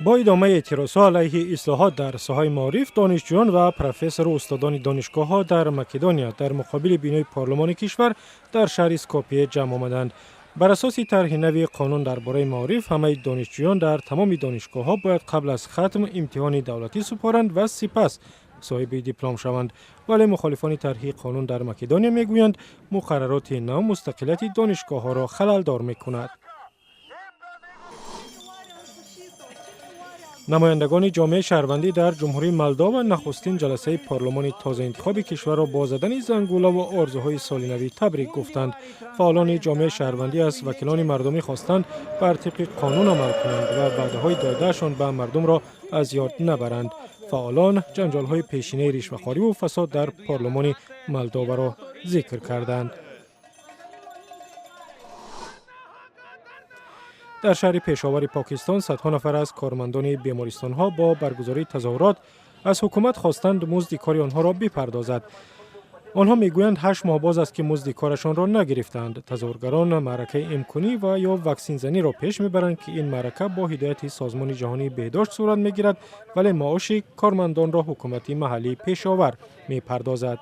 با ادامه اعتراضها علیه اصلاحات در ساحه معارف، دانشجویان و پروفسور و استادان دانشگاه‌ها در مقدونیا در مقابل بینای پارلمان کشور در شهر اسکوپیه جمع آمدند. بر اساس طرح نوی قانون درباره معارف، همه دانشجویان در تمام دانشگاه‌ها باید قبل از ختم امتحان دولتی سپارند و سپس صاحب دیپلم شوند. ولی مخالفان طرح قانون در مقدونیا میگویند مقررات نو مستقلیت دانشگاه‌ها را خلل‌دار می‌کند. نمایندگان جامعه شهروندی در جمهوری مولداوا نخستین جلسه پارلمان تازه انتخاب کشور را با زدن زنگوله و آرزوهای سال نو تبریک گفتند. فعالان جامعه شهروندی از وکیلان مردمی خواستند بر طبق قانون عمل کنند و وعده‌های داده‌شان به مردم را از یاد نبرند. فعالان جنجال‌های پیشینه رشوه‌خواری و فساد در پارلمان مولداوا را ذکر کردند. در شهر پشاور پاکستان صدها نفر از کارمندان بیمارستان‌ها با برگزاری تظاهرات از حکومت خواستند مزد کار آنها را بپردازد. آنها میگویند 8 ماه باز است که مزد کارشان را نگرفتند. تظاهرگران معرکه امکانی و یا واکسین زنی را پیش میبرند که این معرکه با هدایت سازمان جهانی بهداشت صورت میگیرد، ولی معاش کارمندان را حکومت محلی پشاور میپردازد.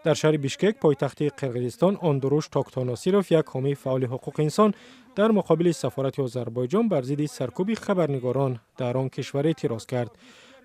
در شهر بیشکک پایتخت قرقیزستان، آندروش تاکتاناسیروف، یک حامی فعال حقوق انسان، در مقابل سفارت آذربایجان بر ضد سرکوب خبرنگاران در آن کشور اعتراض کرد.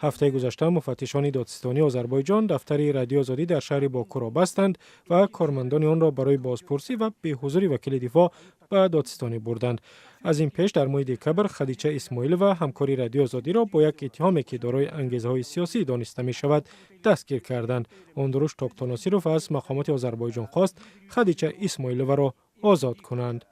هفته گذشته مفتشان دادستانی آذربایجان دفتر رادیو آزادی در شهر باکو را بستند و کارمندان آن را برای بازپرسی و به حضور وکیل دفاع به دادستانی بردند. از این پیش در ماه دکبر خدیجه اسماعیل و همکاری رادیو آزادی را با یک اتهامی که دارای انگیزه‌های سیاسی دانسته می شود دستگیر کردند. آندروش تاکتاناسیروف از مقامات آذربایجان خواست خدیجه اسماعیل را آزاد کنند.